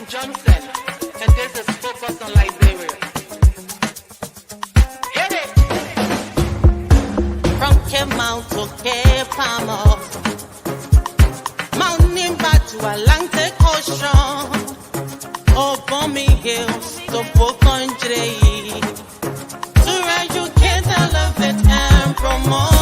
Johnson, and this is Focus on Liberia. Hit it! From Cape Mount to Cape Palmer, Mount Nimba to Atlantic Ocean, Obomi Hills to Bokondre, to educate, elevate, and promote.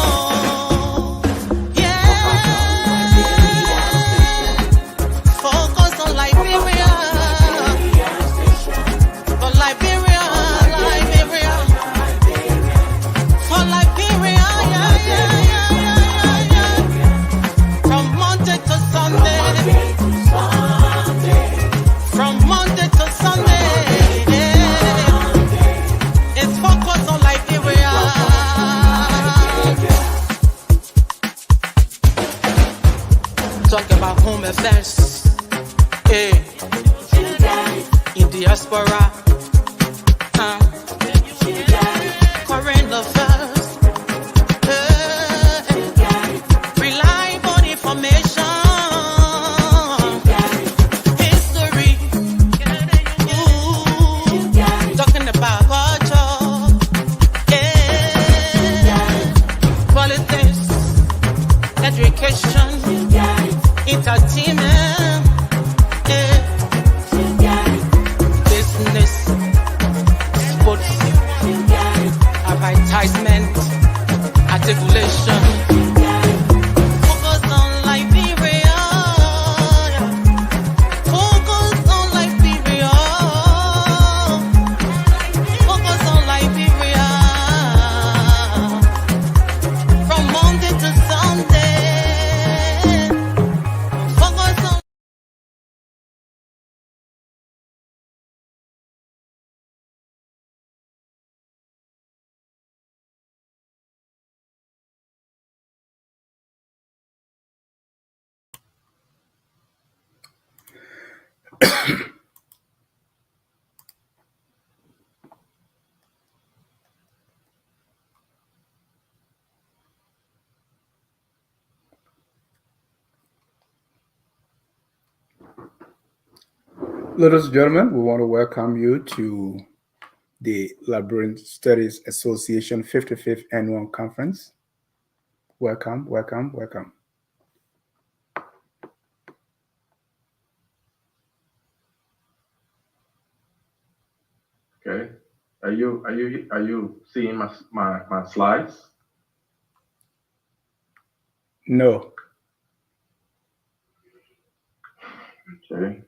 Talk about home affairs, in diaspora, current affairs, reliable information, history, talking about culture, politics, education, entertainment, business, sports, advertisement, articulation. Focus on Liberia. Focus on Liberia. Focus on Liberia. From Monday to Sunday. Ladies and gentlemen, we want to welcome you to the Liberian Studies Association 55th Annual Conference. Welcome, welcome, welcome. Okay. Are you seeing my slides? No. Okay.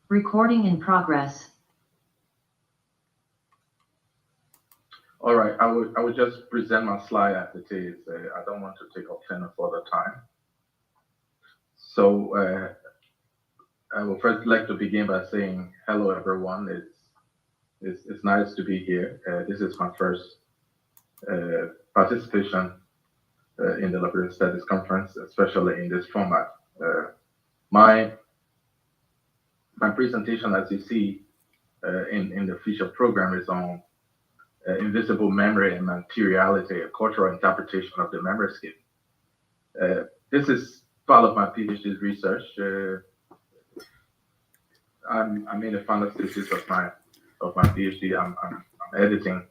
Recording in progress. All right. I would just present my slide as it is. I don't want to take up any further time. So I would first like to begin by saying hello, everyone. It's nice to be here. This is my first participation in the Liberian Studies Conference, especially in this format. My presentation, as you see in the feature program, is on invisible memory and materiality, a cultural interpretation of the memory scheme. This is part of my PhD research. I'm in the final stages of my PhD. I'm editing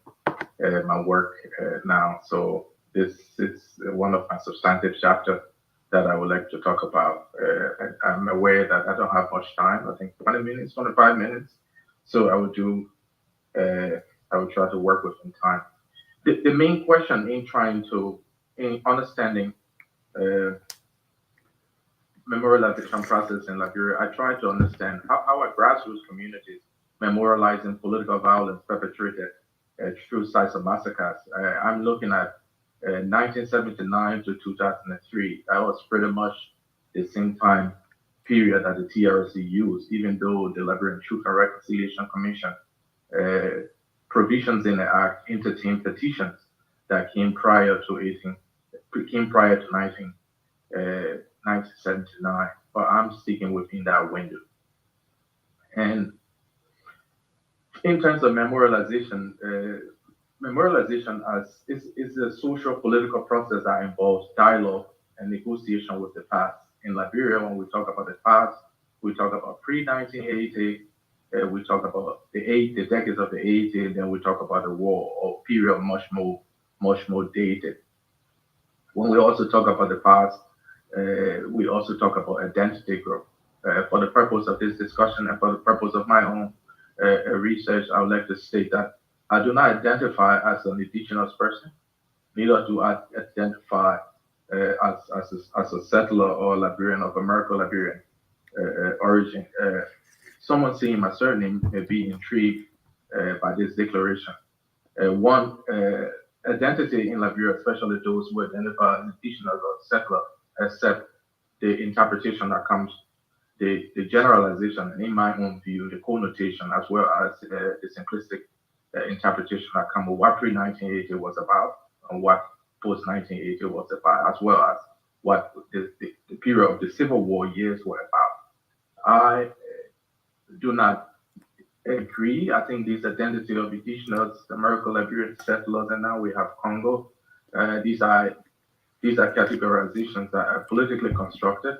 my work now, so this is one of my substantive chapters that I would like to talk about. I'm aware that I don't have much time. I think 20 minutes, 25 minutes. So I will try to work within time. The main question in understanding memorialization process in Liberia, I try to understand how are grassroots communities memorializing political violence perpetrated through sites of massacres. I'm looking at 1979 to 2003. That was pretty much the same time period that the TRC used, even though the Liberian Truth and Reconciliation Commission provisions in the Act entertained petitions that came prior to 1979, but I'm sticking within that window. And in terms of memorialization, memorialization is a social political process that involves dialogue and negotiation with the past. In Liberia, when we talk about the past, we talk about pre-1980, we talk about the decades of the 80s, and then we talk about the war or period much more dated. When we also talk about the past, we also talk about identity growth. For the purpose of this discussion and for the purpose of my own research, I would like to state that I do not identify as an indigenous person, neither do I identify as a settler or Liberian of American Liberian origin. Someone seeing my surname may be intrigued by this declaration. One identity in Liberia, especially those who identify as indigenous or settler, accept the interpretation that comes, the generalization, and in my own view, the connotation, as well as the simplistic interpretation that come with what pre-1980 was about and what post-1980 was about, as well as what the period of the Civil War years were about. I do not agree. I think this identity of indigenous American Liberian settlers, and now we have Congo. These are categorizations that are politically constructed.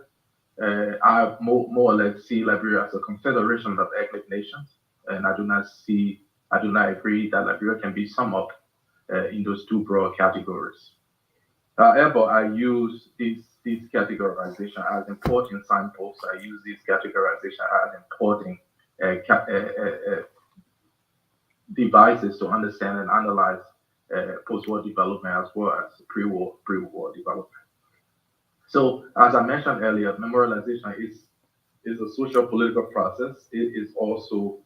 I more or less see Liberia as a confederation of ethnic nations, and I do not agree that Liberia can be summed up in those two broad categories. However, I use these categorization as important signposts. I use these categorization as important devices to understand and analyze post-war development as well as pre-war development. So, as I mentioned earlier, memorialization is a social political process. It is also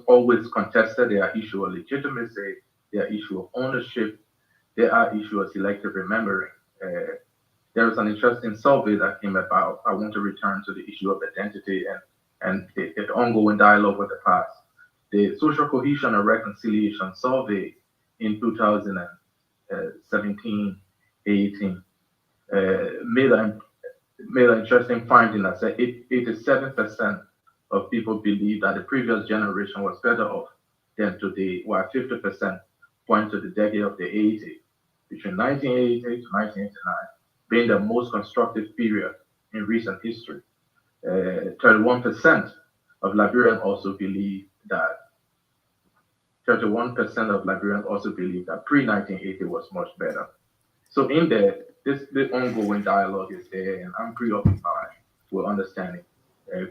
always contested. There are issues of legitimacy. There are issues of ownership. There are issues of selective remembering. There is an interesting survey that came about. I want to return to the issue of identity and the ongoing dialogue with the past. The Social Cohesion and Reconciliation Survey in 2017-18 made an interesting finding that said 87% of people believe that the previous generation was better off than today, while 50% point to the decade of the 80s, between 1980 to 1989, being the most constructive period in recent history. 31% of Liberians also believe that 31% of Liberians also believe that pre-1980 was much better. So in there, the ongoing dialogue is there, and I'm preoccupied with understanding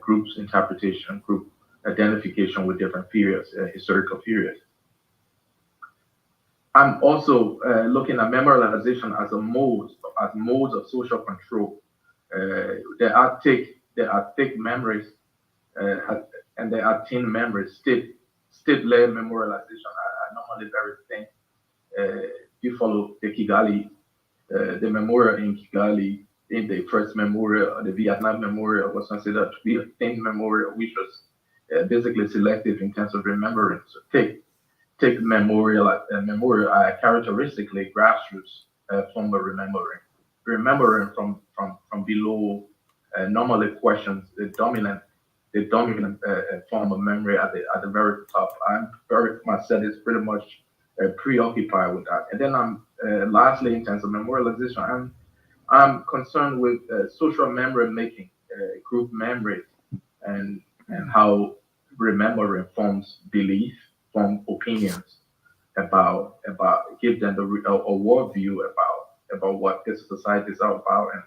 groups' interpretation, group identification with different periods, historical periods. I'm also looking at memorialization as modes of social control. There are thick memories, and there are thin memories. State-led memorialization are normally very thin. You follow the Kigali, the memorial in Kigali, in the first memorial, the Vietnam memorial was considered to be a thin memorial, which was basically selective in terms of remembering. So take memorial are characteristically grassroots form of remembering from below. Normally questions the dominant form of memory at the very top. Myself is pretty much preoccupied with that. And then I'm lastly, in terms of memorialization, I'm concerned with social memory making, group memory, and how remembering forms belief, form opinions about give them a worldview about what this society is all about, and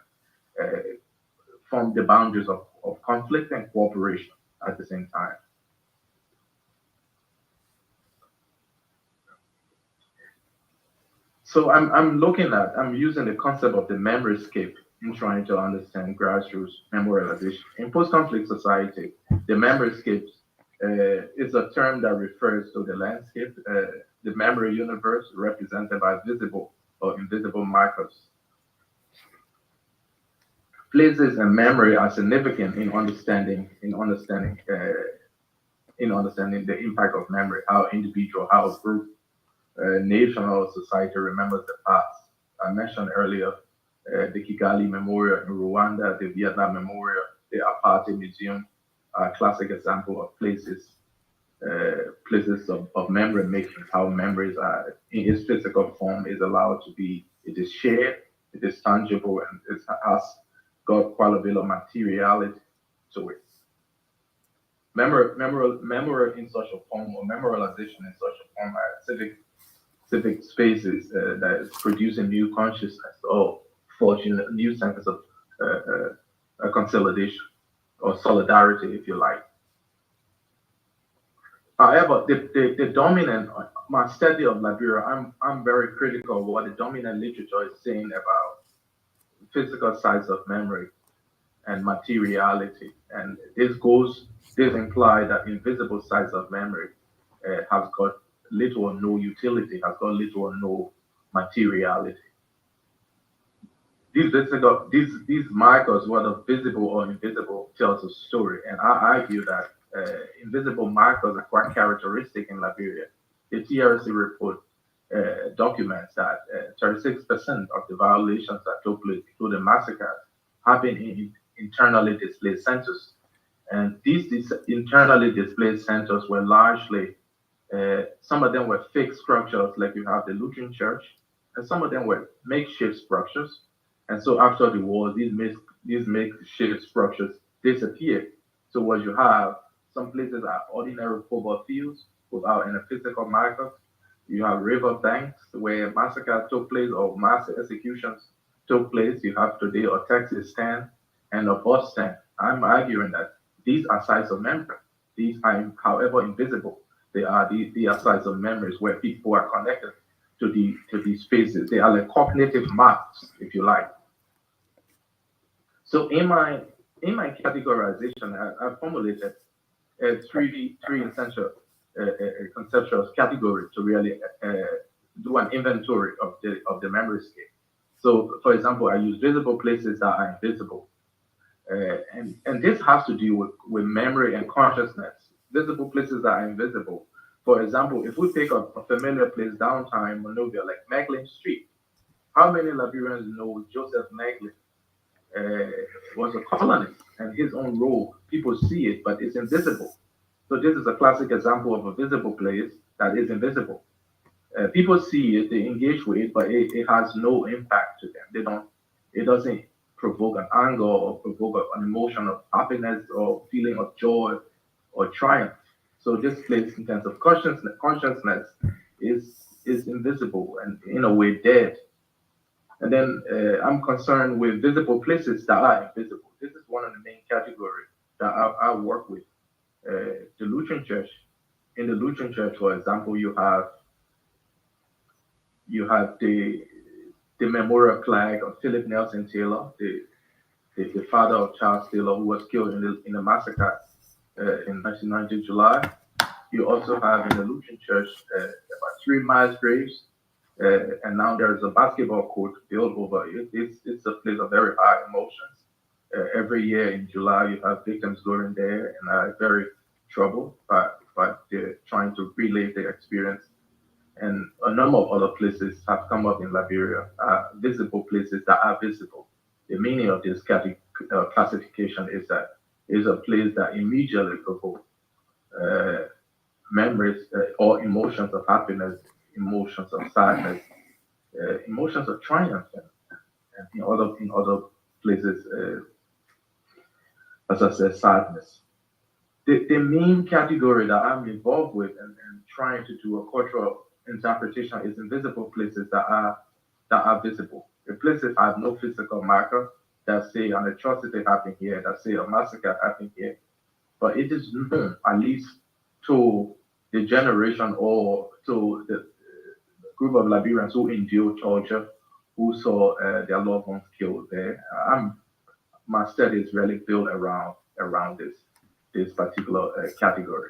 form the boundaries of conflict and cooperation at the same time. So I'm using the concept of the memory scape in trying to understand grassroots memorialization. In post-conflict society, the memory scape is a term that refers to the landscape, the memory universe represented by visible or invisible markers. Places and memory are significant in understanding the impact of memory, how individual, how group, nation or society remembers the past. I mentioned earlier the Kigali Memorial in Rwanda, the Vietnam Memorial, the Apartheid Museum, a classic example of places places of memory making, how memories are in its physical form is allowed to be, it is shared, it is tangible, and it has got quite a bit of materiality to it. Memory in such a form, or memorialization in such a form, are civic spaces that is producing new consciousness or forging a new sense of consolidation or solidarity, if you like. However, the dominant, my study of Liberia, I'm very critical of what the dominant literature is saying about physical sides of memory and materiality. And this implies that invisible sides of memory has got little or no utility, has got little or no materiality. These markers, whether visible or invisible, tells a story. And I argue that invisible markers are quite characteristic in Liberia. The TRC report documents that 36% of the violations that took place, including massacres, happened in internally displaced centers. And these internally displaced centers were largely, some of them were fixed structures, like you have the Lutheran Church, and some of them were makeshift structures. And so after the war, these makeshift structures disappeared. So what you have, some places are ordinary football fields without any physical markers. You have river banks where massacres took place or mass executions took place. You have today a taxi stand and a bus stand. I'm arguing that these are sites of memory. These are, however invisible, they are sites of memories where people are connected to these spaces. They are like cognitive maps, if you like. So in my categorization, I formulated three essential conceptual categories to really do an inventory of the memory scale. So, for example, I use visible places that are invisible, and this has to do with memory and consciousness. Visible places that are invisible. For example, if we take a familiar place downtown in Monrovia, like Meglin Street, how many Liberians know Joseph Meglin was a colonist and his own role? People see it, but it's invisible. So this is a classic example of a visible place that is invisible. People see it, they engage with it, but it has no impact to them. It doesn't provoke an anger or provoke an emotion of happiness or feeling of joy or triumph. So this place, in terms of consciousness is invisible and in a way dead. And then I'm concerned with visible places that are invisible. This is one of the main categories that I work with. The Lutheran Church. In the Lutheran Church, for example, you have the memorial flag of Philip Nelson Taylor, the father of Charles Taylor, who was killed in the massacre in 1990 July. You also have in the Lutheran Church about 3 mass graves, and now there is a basketball court built over it. It's a place of very high emotions. Every year in July, you have victims going there and are very troubled by they're trying to relive their experience. And a number of other places have come up in Liberia, visible places that are visible. The meaning of this classification is that it's a place that immediately provokes memories or emotions of happiness, emotions of sadness, emotions of triumph, and in other places, as I said, sadness. The main category that I'm involved with and trying to do a cultural interpretation is invisible places that are visible. The places have no physical marker that say an atrocity happened here, that say a massacre happened here, but it is known, at least to the generation or to the group of Liberians who endured torture, who saw their loved ones killed there. My study is really built around this particular category.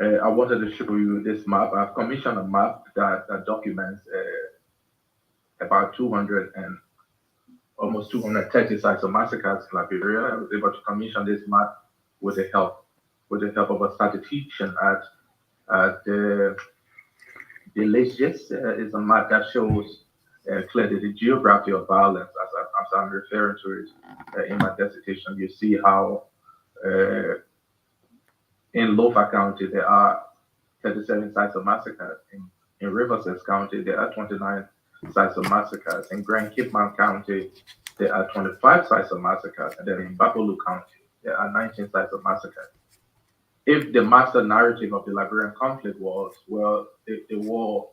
I wanted to show you this map. I've commissioned a map that documents about 200 and almost 230 sites of massacres in Liberia. I was able to commission this map with the help of a statistician at the Legis. Is a map that shows clearly the geography of violence as I'm referring to it in my dissertation. You see how In Lofa County, there are 37 sites of massacres. In Riverside County, there are 29 sites of massacres. In Grand Cape Mount County, there are 25 sites of massacres. And then in Bapolu County, there are 19 sites of massacres. If the master narrative of the Liberian conflict was, well, the war,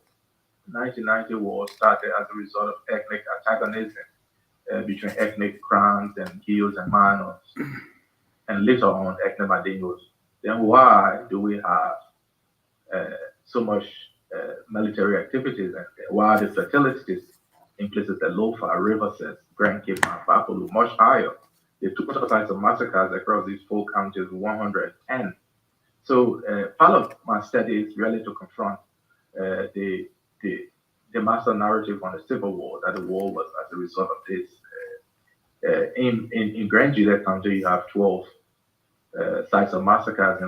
1990 war started as a result of ethnic antagonism between ethnic clans and guilds and minors, and later on ethnic Madinos, then why do we have so much military activities, and why are the fatalities in places like Lofa, Riverside, Grand Cape, and Bapolu much higher? The total size of massacres across these four counties is 110. So part of my study is really to confront the master narrative on the Civil War, that the war was as a result of this. In Grand Juliet County, you have 12 sites of massacres.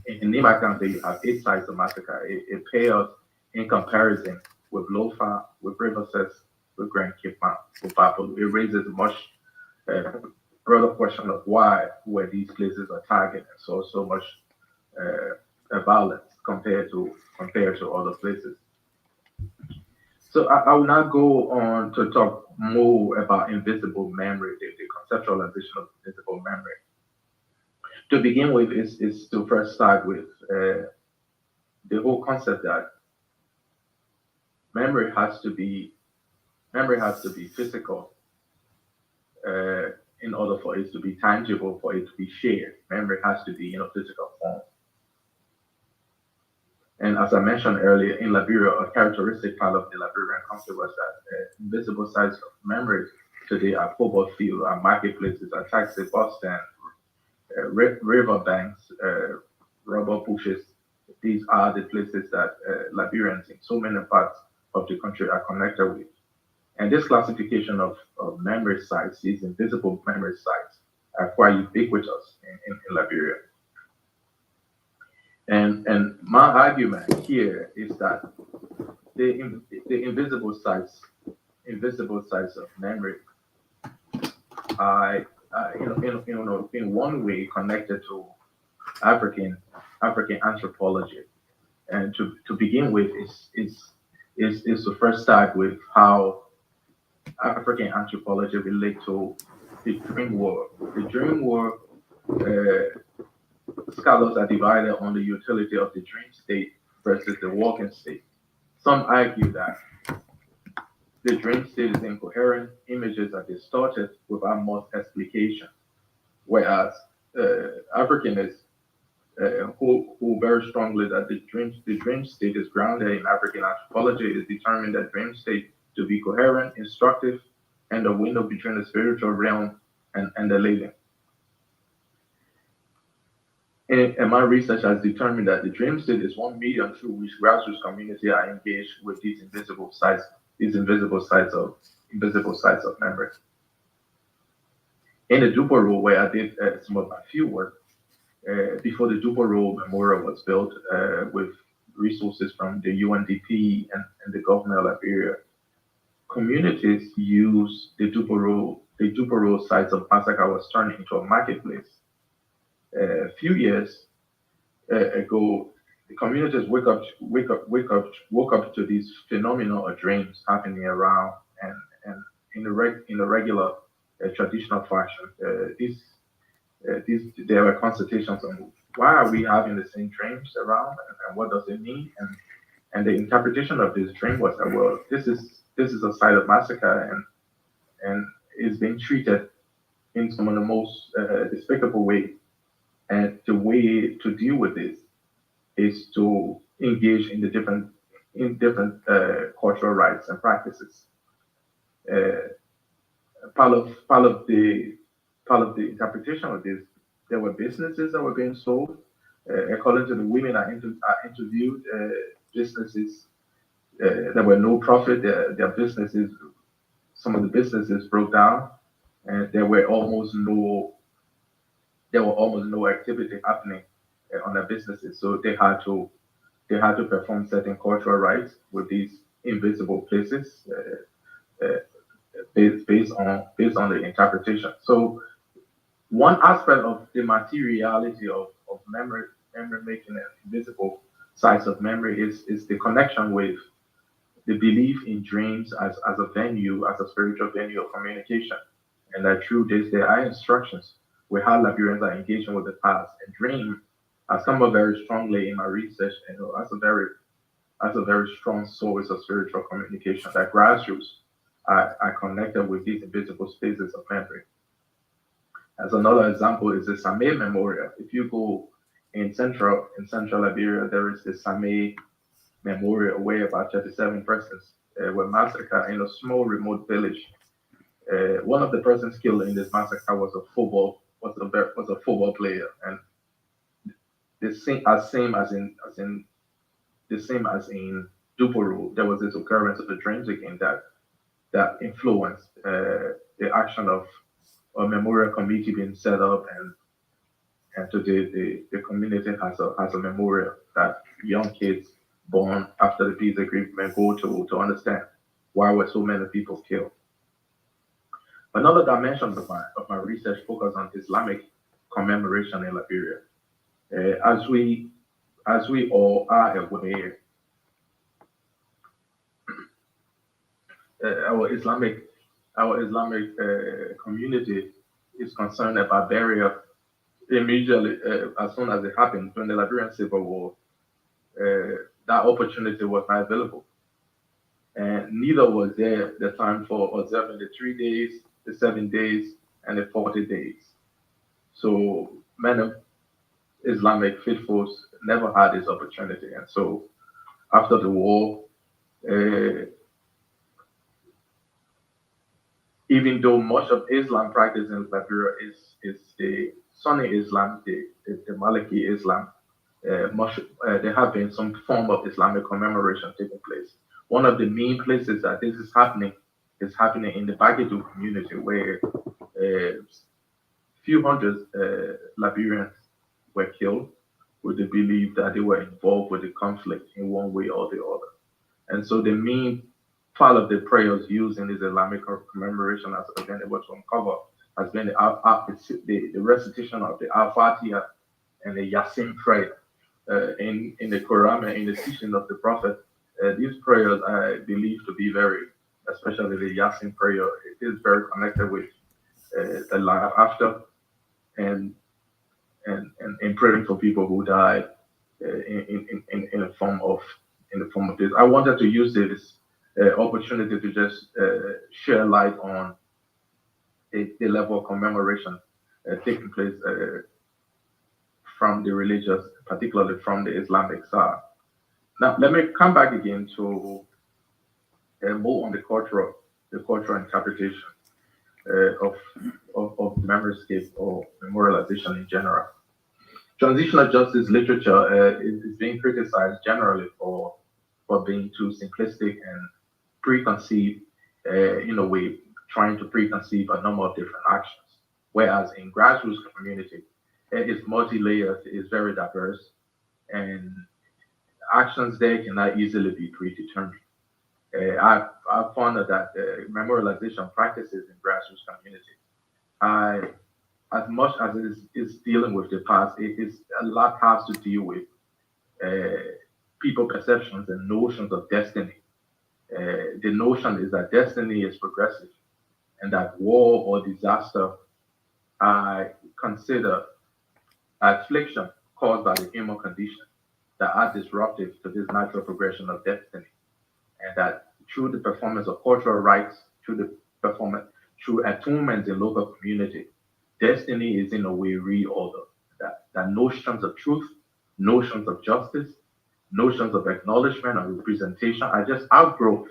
In Nima County, you have 8 sites of massacre. It pales in comparison with Lofa, with Riverside, with Grand Cape Mount, with Bapolu. It raises a much broader question of why were these places are targeted and so much violence compared to other places. So I will now go on to talk more about invisible memory, the conceptualization of invisible memory. To begin with, is to first start with the whole concept that memory has to be physical in order for it to be tangible, for it to be shared. Memory has to be in a physical form. And as I mentioned earlier, in Liberia, a characteristic part of the Liberian conflict was that invisible sites of memory today are football fields, are marketplaces, are taxi bus stands, river banks, rubber bushes. These are the places that Liberians in so many parts of the country are connected with. And this classification of memory sites, these invisible memory sites, are quite ubiquitous in Liberia. And my argument here is that the invisible sites of memory are in one way connected to African anthropology. And to begin with is to first start with how African anthropology relate to the dream world. The dream world, scholars are divided on the utility of the dream state versus the waking state. Some argue that the dream state is incoherent, images are distorted without much explication, whereas Africanists who very strongly that the dream state is grounded in African anthropology, is determined that dream state to be coherent, instructive, and the window between the spiritual realm and the living. And my research has determined that the dream state is one medium through which grassroots community are engaged with these invisible sites of memory. In the Dupo role, where I did some of my field work, before the Dupo role memorial was built with resources from the UNDP and the government of Liberia, communities use the Dupo role sites of massacre was turned into a marketplace. A few years ago, the communities woke up to these phenomenal dreams happening around, and in a regular traditional fashion. There were consultations on why are we having the same dreams around, and what does it mean, and the interpretation of this dream was that, well, this is a site of massacre, and it's being treated in some of the most despicable way. And the way to deal with this is to engage in different cultural rites and practices. Part of the interpretation of this, there were businesses that were being sold. According to the women I interviewed, businesses there were no profit. Their businesses, some of the businesses broke down, and there were almost no activity happening on their businesses. So they had to perform certain cultural rites with these invisible places based on the interpretation. So one aspect of the materiality of of memory making and invisible sides of memory is the connection with the belief in dreams as a venue, as a spiritual venue of communication. And that through this, there are instructions with how Liberians are engaging with the past. And dream has come up very strongly in my research, as a very strong source of spiritual communication that grassroots are connected with these invisible spaces of memory. As another example is the Same Memorial. If you go in central Liberia, there is the Same Memorial where about 37 persons were massacred in a small remote village. One of the persons killed in this massacre was a football player, and the same as in Dupuru, there was this occurrence of the dreams again that influenced the action of a memorial committee being set up, and today the community has a memorial that young kids born after the peace agreement go to understand why were so many people killed. Another dimension of my research focused on Islamic commemoration in Liberia. As we all are aware, our Islamic community is concerned about burial immediately as soon as it happened during the Liberian Civil War. That opportunity was not available, and neither was there the time for observing the 3 days, the 7 days, and the 40 days. So many Islamic faithfuls never had this opportunity, and so after the war, uh, even though much of Islam practice in Liberia is the Sunni Islam, the Maliki Islam, there have been some form of Islamic commemoration taking place. One of the main places that this is happening in the Bagidu community, where few hundred Liberians were killed with the belief that they were involved with the conflict in one way or the other. And so the main part of the prayers used in this Islamic commemoration, as I've been able to uncover, has been the recitation of the Al-Fatiha and the Yasin prayer in the Quran and in the teaching of the Prophet. These prayers I believe to be very, especially the Yasin prayer, it is very connected with the life after, and and praying for people who died in the form of this. I wanted to use this opportunity to just share light on the level of commemoration taking place from the religious, particularly from the Islamic side. Now, let me come back again to more on the cultural interpretation of memoryscape or memorialization in general. Transitional justice literature is being criticized generally for being too simplistic and preconceived, in a way, trying to preconceive a number of different actions. Whereas in grassroots community, it's multi-layered, it's very diverse, and actions there cannot easily be predetermined. I've found that memorialization practices in grassroots community, as much as it is dealing with the past, it is a lot has to deal with people perceptions and notions of destiny. The notion is that destiny is progressive, and that war or disaster I consider affliction caused by the human condition that are disruptive to this natural progression of destiny, and that through the performance of cultural rites, through attunement in local community, destiny is in a way reordered. That notions of truth, notions of justice, notions of acknowledgement and representation are just outgrowth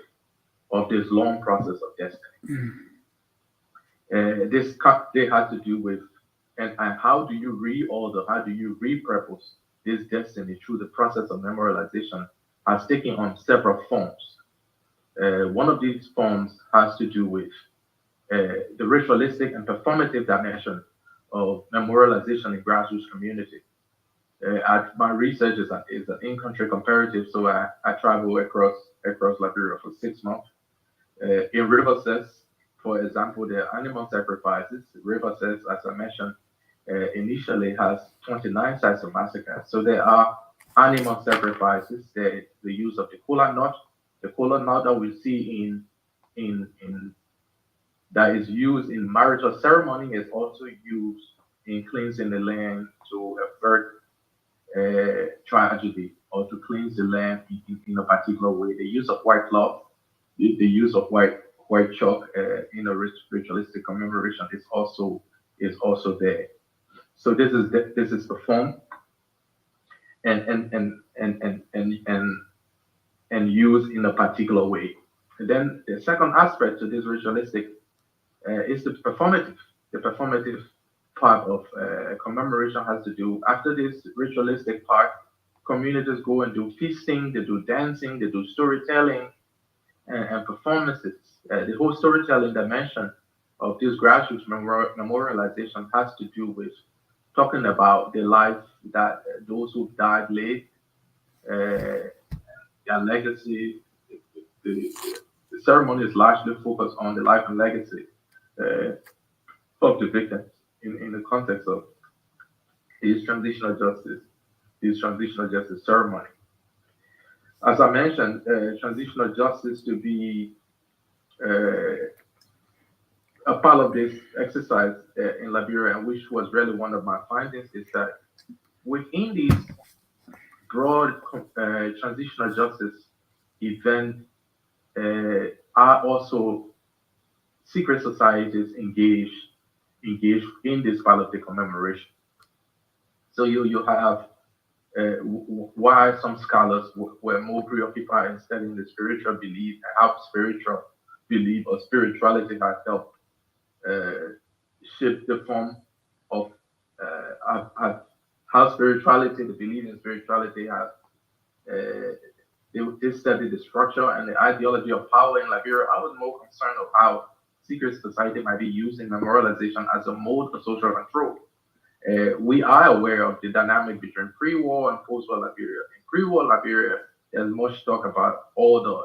of this long process of destiny. They had to do with and how do you reorder, how do you repurpose this destiny through the process of memorialization has taken on several forms. One of these forms has to do with the ritualistic and performative dimension of memorialization in grassroots community. My research is an in-country comparative, so I travel across Liberia for 6 months. In River Cess, for example, there are animal sacrifices. River Cess, as I mentioned, initially has 29 sites of massacre. So there are animal sacrifices, the use of the kola nut that we see in that is used in marital ceremony is also used in cleansing the land to avert tragedy or to cleanse the land in a particular way. The use of white cloth, the use of white chalk in a ritualistic commemoration is also there. So this is performed and used in a particular way. And then the second aspect to this ritualistic is the performative. The performative part of commemoration has to do after this ritualistic part. Communities go and do feasting, they do dancing, they do storytelling and performances. The whole storytelling dimension of this grassroots memorialization has to do with talking about the life that those who died lived, their legacy. The, the ceremony is largely focused on the life and legacy uh, of the victims in the context of this transitional justice ceremony. As I mentioned, transitional justice to be uh, a part of this exercise in Liberia, and which was really one of my findings, is that within these broad transitional justice events are also secret societies engaged in this part of the commemoration. So you have why some scholars were more preoccupied in studying the spiritual belief and how spiritual belief or spirituality has helped shape the form of how spirituality, the belief in spirituality has they studied the structure and the ideology of power in Liberia. I was more concerned of how secret society might be using memorialization as a mode of social control. We are aware of the dynamic between pre-war and post-war Liberia. In pre-war Liberia, there's much talk about order,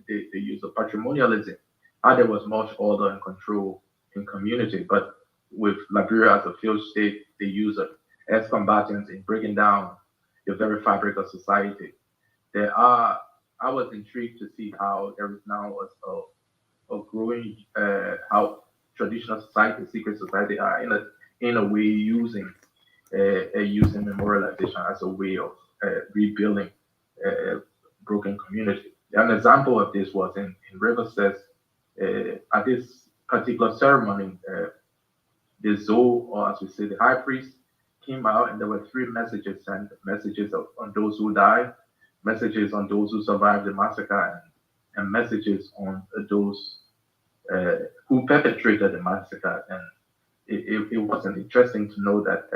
the use of patrimonialism, how there was much order and control in community. But with Liberia as a failed state, the use of ex-combatants in breaking down the very fabric of society. I was intrigued to see how there is now a growing, how traditional society, secret society are in a way using memorialization as a way of rebuilding broken community. An example of this was in Riverset at this particular ceremony, the Zoe, or as we say, the high priest, came out, and there were three messages sent: messages on those who died, messages on those who survived the massacre, and messages on those who perpetrated the massacre. And it was interesting to know that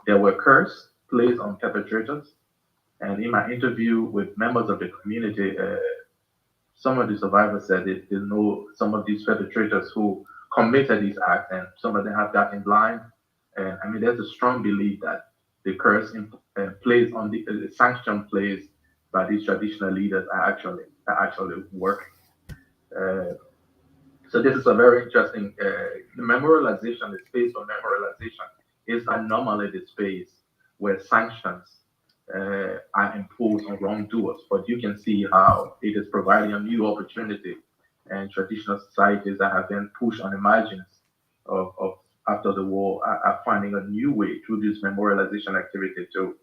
there were curses placed on perpetrators. And in my interview with members of the community, some of the survivors said they know some of these perpetrators who committed these acts, and some of them have gotten blind. And I mean, there's a strong belief that the curse placed on the sanction placed by these traditional leaders are actually working. So this is a very interesting. The memorialization, the space for memorialization, is anomaly the space where sanctions are imposed on wrongdoers. But you can see how it is providing a new opportunity, and traditional societies that have been pushed on the margins of after the war are finding a new way through this memorialization activity to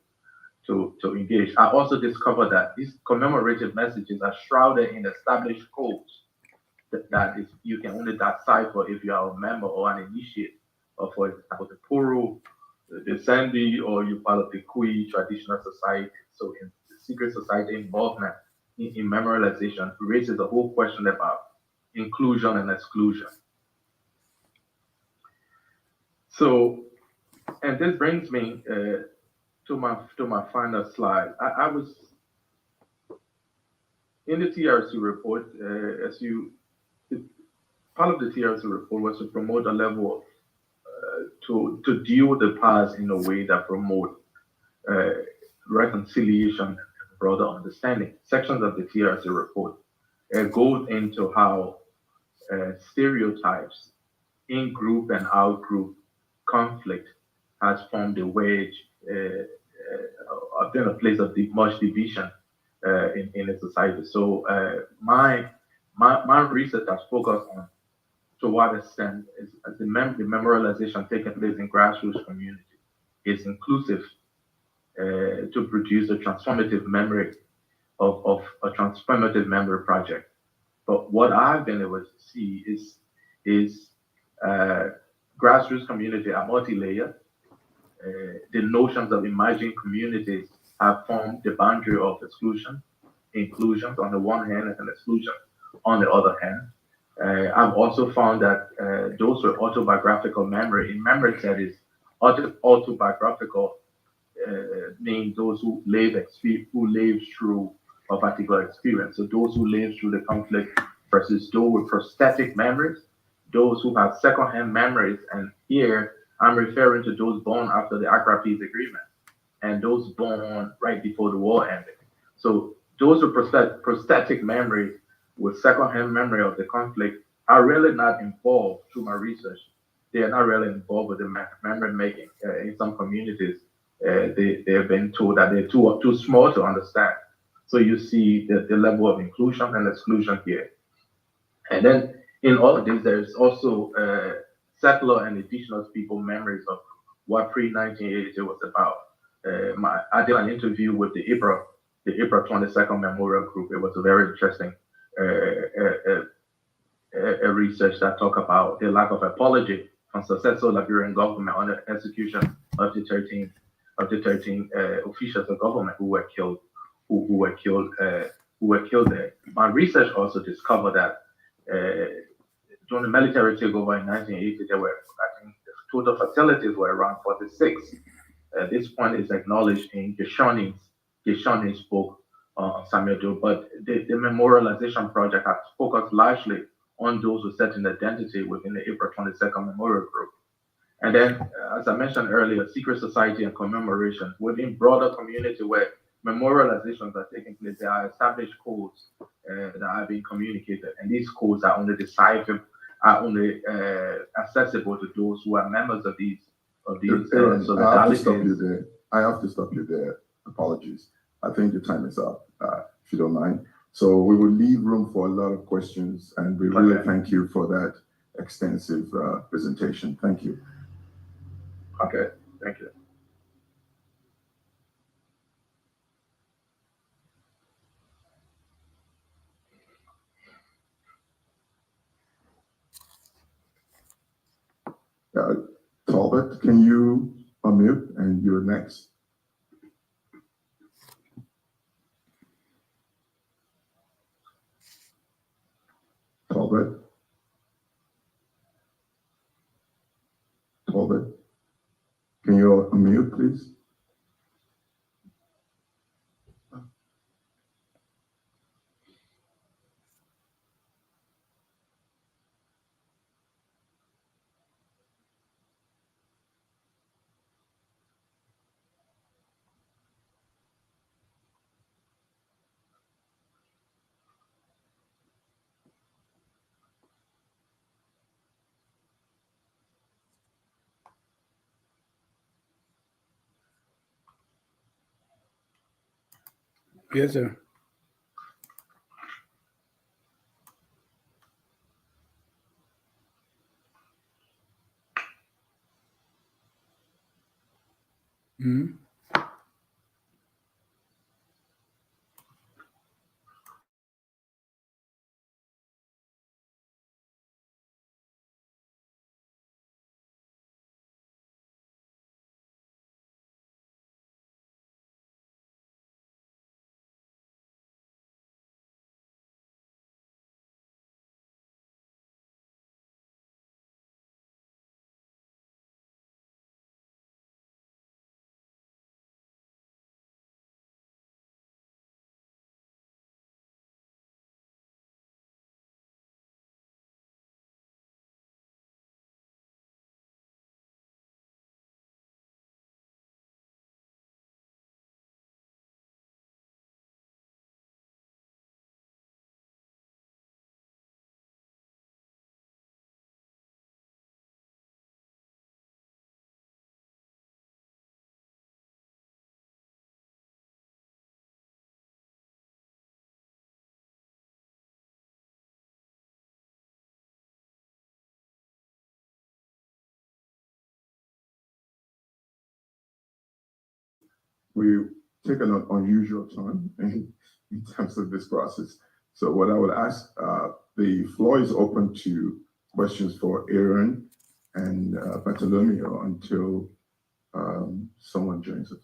engage. I also discovered that these commemorative messages are shrouded in established codes that is you can only decipher if you are a member or an initiate of, for example, the Puru, the Sandy, or you part of the Kui traditional society. So in the secret society involvement in memorialization raises the whole question about inclusion and exclusion. So, and this brings me to my final slide. I was in the TRC report, part of the TRC report was to promote a level of to deal with the past in a way that promote reconciliation and broader understanding. Sections of the TRC report goes into how stereotypes in group and out group conflict has formed a wedge, been a place of much division in a society. So my research has focused on to what extent is the memorialization taking place in grassroots community is inclusive to produce a transformative memory of a transformative memory project. But what I've been able to see is uh, grassroots community are multi-layered. The notions of emerging communities have formed the boundary of exclusion, inclusion on the one hand, and exclusion on the other hand. I've also found that those with autobiographical memory, in memory studies, autobiographical mean those who live through a particular experience. So those who live through the conflict versus those with prosthetic memories, those who have secondhand memories, and here I'm referring to those born after the Accra Peace Agreement and those born right before the war ended. So those with prosthetic memories with secondhand memory of the conflict are really not involved through my research. They are not really involved with the memory making. In some communities, they have been told that they're too small to understand. So you see the level of inclusion and exclusion here. And then in all of this, there's also settler and indigenous people memories of what pre-1980 was about. I did an interview with the April 22nd Memorial Group. It was a very interesting research that talked about the lack of apology from successful Liberian government on the execution of the 13 officials of government who were killed there. My research also discovered that during the military takeover in 1980, there were, I think, the total fatalities were around 46. This point is acknowledged in Geshoni's book on Samuel Doe, but the memorialization project has focused largely on those with certain identity within the April 22nd Memorial Group. And then, as I mentioned earlier, secret society and commemoration within broader community where memorializations are taking place. There are established codes that are being communicated, and these codes are only deciphered, are only accessible to those who are members of these. Aaron, So I have to stop you there. I have to stop you there. Apologies. I think your time is up, if you don't mind. So we will leave room for a lot of questions, and we really thank you for that extensive presentation. Thank you. Okay, thank you. Talbot, can you unmute, and you're next? Talbot? Talbot? Can you unmute, please? Yes, sir. Mhm. we've taken an unusual turn in terms of this process. So what I would ask, the floor is open to questions for Aaron and Bartolomeo until someone joins us.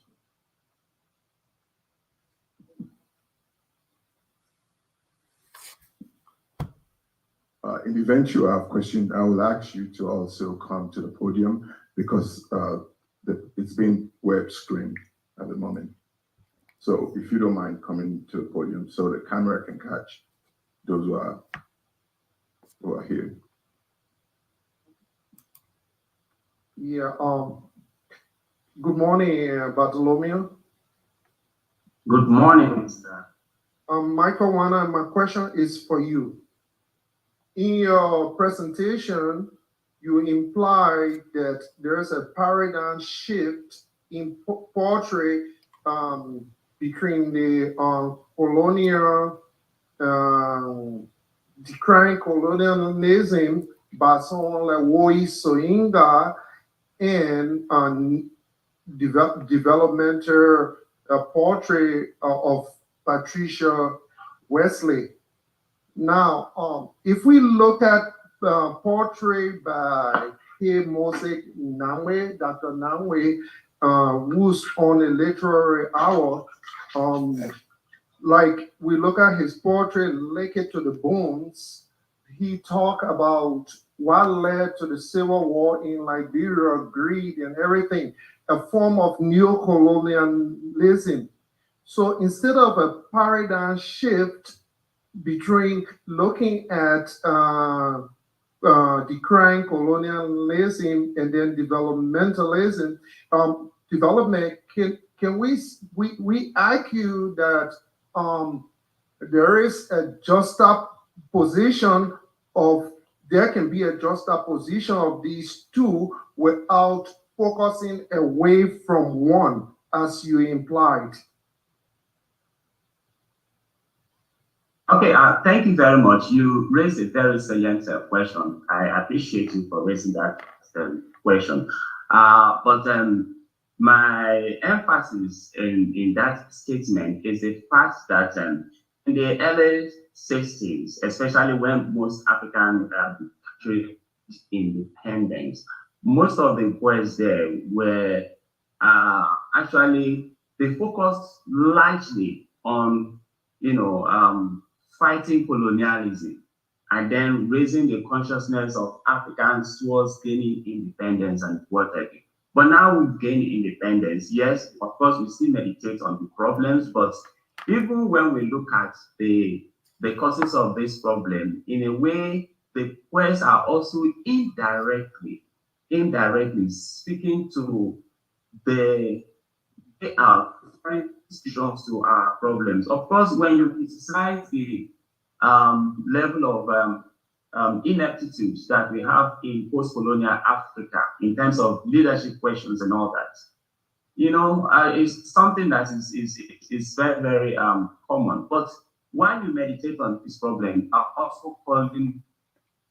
In the event you have questions, I will ask you to also come to the podium because it's being web streamed at the moment. So if you don't mind coming to the podium so the camera can catch those who are here. Yeah, good morning, Bartolomeo. Good morning, Mr. Michael Wana, my question is for you. In your presentation, you implied that there's a paradigm shift in portrait between the colonial, decrying colonialism by someone like Woi Soyinka and developmental portrait of Patricia Wesley. Now, if we look at portrait by Mose Namwe, Dr. Namwe, who's on a literary hour, like we look at his portrait, Lick It to the Bones, he talked about what led to the civil war in Liberia, greed and everything, a form of neocolonialism. So instead of a paradigm shift between looking at decrying colonialism and then developmentalism, development, can we argue that there is a juxtaposition of, there can be a juxtaposition of these two without focusing away from one, as you implied? Okay, thank you very much. You raised a very salient question. I appreciate you for raising that question. But my emphasis in that statement is the fact that in the early 60s, especially when most African countries independence, most of the boys there were actually, they focused largely on, fighting colonialism and then raising the consciousness of Africans towards gaining independence and whatever. But now we've gained independence. Yes, of course, we still meditate on the problems, but even when we look at the causes of this problem, in a way, the Quest are also indirectly speaking to the solutions to our problems. Of course, when you criticize the level of ineptitude that we have in post-colonial Africa in terms of leadership questions and all that, it's something that is very, very common. But while you meditate on this problem, are also calling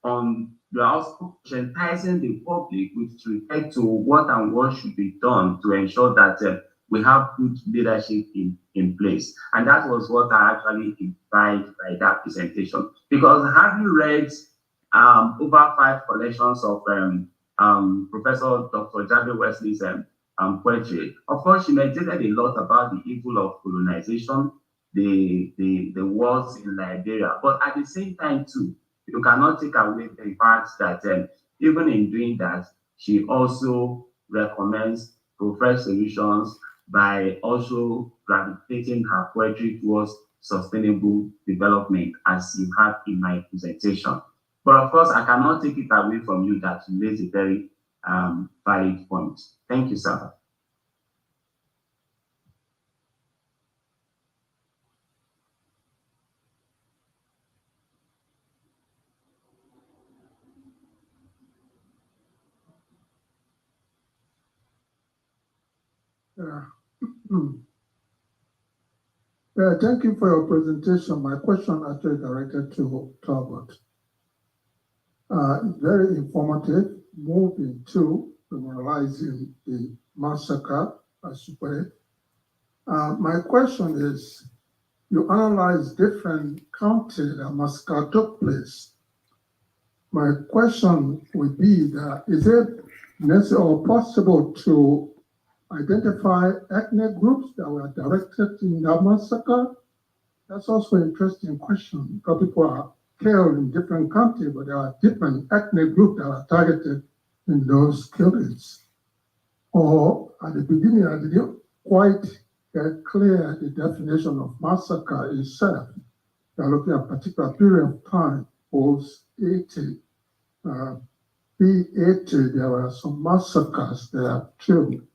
on, you are also sensitizing the public with respect to what and what should be done to ensure that we have good leadership in place. And that was what I actually implied by that presentation. Because have you read over 5 collections of Professor Dr. Jabe Wesley's poetry? Of course, she meditated a lot about the evil of colonization, the wars in Liberia. But at the same time, too, you cannot take away the fact that even in doing that, she also recommends preferred solutions by also gravitating her poetry towards sustainable development, as you have in my presentation. But of course, I cannot take it away from you that you raised a very valid point. Thank you, sir. Thank you for your presentation. My question actually directed to Talbot. Very informative, moving to memorializing the massacre, as you put it, My question is, you analyze different counties that massacre took place. My question would be that, is it necessary or possible to identify ethnic groups that were directed in that massacre? That's also an interesting question, because people are killed in different countries, but there are different ethnic groups that are targeted in those killings. Or at the beginning, I didn't quite get clear the definition of massacre itself. They're looking at a particular period of time, post 80. P80, there were some massacres there too.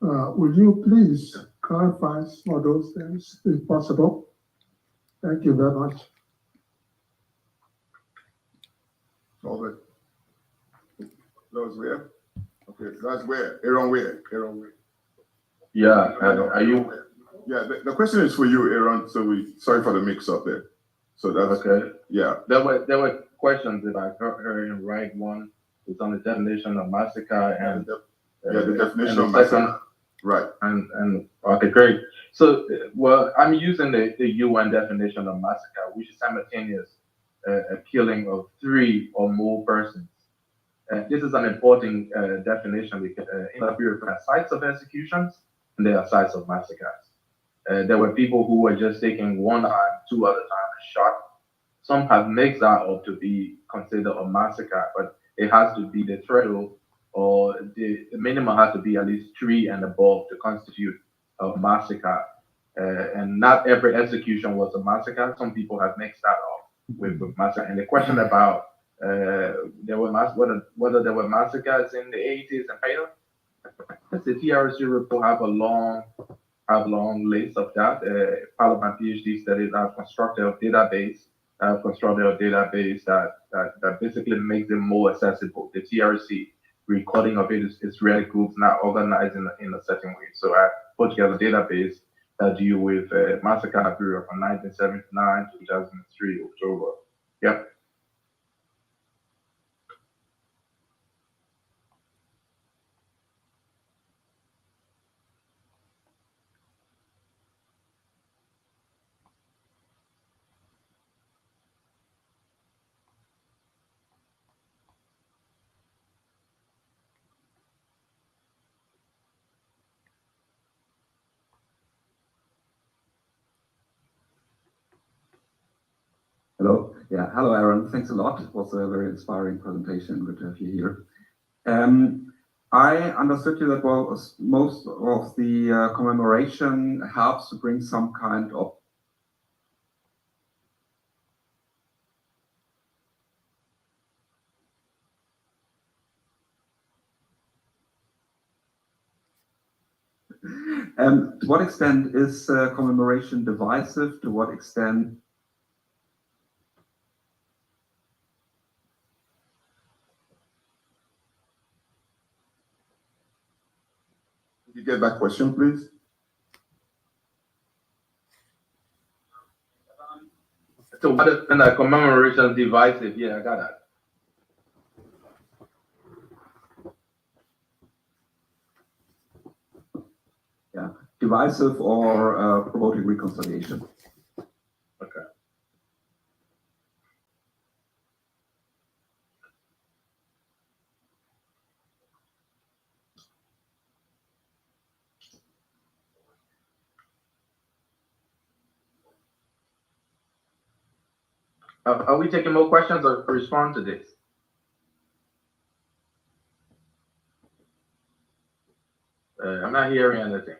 Would you please clarify some of those things, if possible? Thank you very much. Over. Those where? Okay, that's where. Aaron where? Aaron where? Yeah, are you? Yeah, the question is for you, Aaron. So sorry for the mix up there. So that's Okay. Yeah. There were questions that I heard him right. One is on the definition of massacre and the definition and of the second, massacre. Right. and okay, great. So, well, I'm using the UN definition of massacre, which is simultaneous a killing of 3 or more persons. This is an important definition because in Liberia, there are sites of executions and there are sites of massacres. There were people who were just taking one time, 2 other times shot. Some have mixed that up to be considered a massacre, but it has to be the threshold or the minimum has to be at least 3 and above to constitute a massacre. And not every execution was a massacre. Some people have mixed that up with massacre. And the question about whether there were massacres in the 80s and later, the TRC report have a long list of that. Part of my PhD studies, I've constructed a database that basically makes them more accessible. The TRC recording of it is really groups not organized in a certain way. So I put together a database that deal with massacre period from 1979 to 2003 October. Yep. Hello. Yeah. Hello, Aaron. Thanks a lot. It was a very inspiring presentation. Good to have you here. I understood you that most of the commemoration helps to bring some kind of to what extent is commemoration divisive? To what extent? Did you get that question, please? So what is the commemoration divisive? Yeah, I got that. Yeah, divisive or promoting reconciliation. Okay. Are we taking more questions or respond to this? I'm not hearing anything.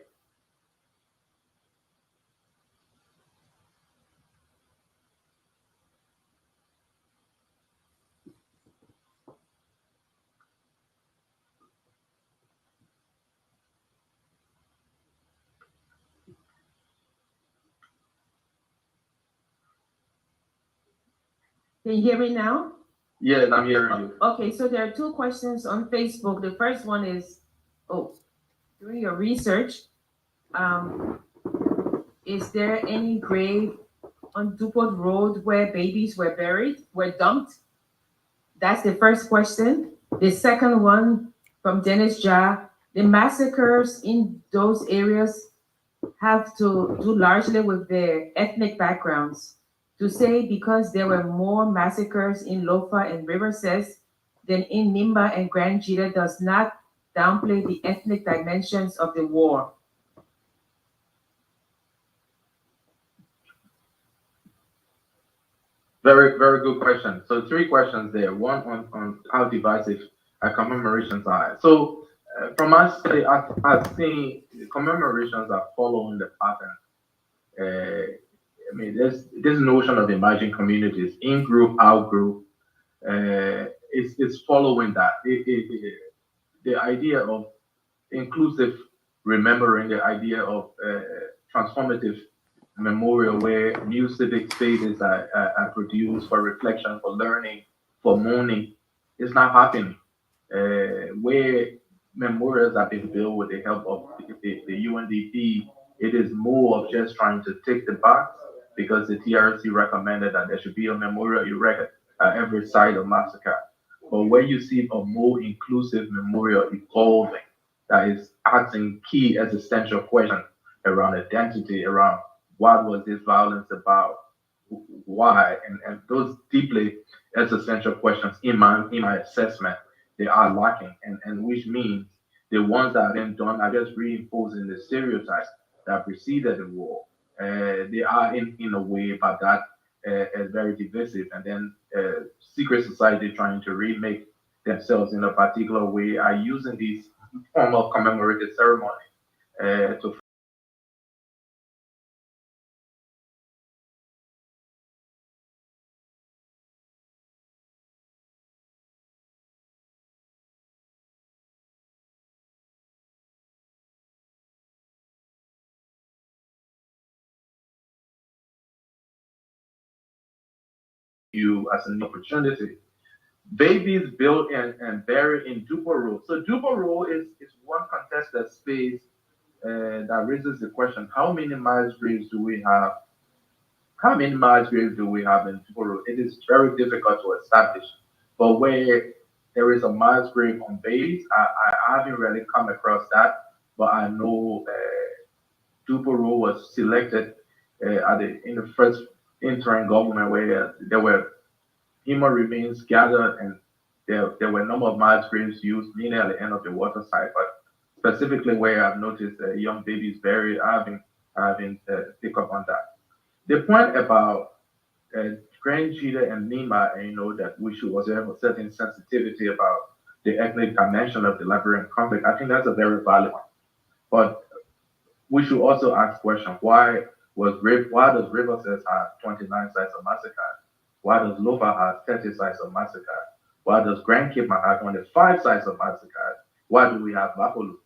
Can you hear me now? Yes, I'm hearing you. Okay, so there are 2 questions on Facebook. The first one is, during your research, is there any grave on Dupont Road where babies were dumped? That's the first question. The second one from Dennis Ja, the massacres in those areas have to do largely with their ethnic backgrounds. To say because there were more massacres in Lofa and River Cess than in Nimba and Grand Jita does not downplay the ethnic dimensions of the war. Very, very good question. So three questions there. One on how divisive commemorations are. So from my study, I've seen commemorations are following the pattern. I mean, there's this notion of emerging communities, in group, out group. It's following that. The idea of inclusive remembering, the idea of transformative memorial where new civic spaces are produced for reflection, for learning, for mourning, is not happening. Where memorials are being built with the help of the UNDP, it is more of just trying to tick the box because the TRC recommended that there should be a memorial erected at every site of massacre. But when you see a more inclusive memorial evolving, that is asking key existential questions around identity, around what was this violence about, why, and those deeply existential questions in my assessment, they are lacking, and which means the ones that have been done are just reinforcing the stereotypes that preceded the war. They are in a way, but that is very divisive, and then secret society trying to remake themselves in a particular way are using these form of commemorative ceremony to you as an opportunity. Babies built and buried in Duporo. So Duporo is one contested space that raises the question: how many mass graves do we have? How many mass graves do we have in Duporo? It is very difficult to establish. But where there is a mass grave on babies, I haven't really come across that. But I know Duporo was selected in the first interim government where there were human remains gathered, and there were a number of mass graves used, mainly at the end of the water side. But specifically where I've noticed young babies buried, I haven't picked up on that. The point about Grand Jita and Nima, and that we should also have a certain sensitivity about the ethnic dimension of the Liberian conflict, I think that's a very valid one. But we should also ask question: why does Rivers have 29 sites of massacre? Why does Lofa have 30 sites of massacre? Why does Grand Cape have only 5 sites of massacre? Why do we have Buffalo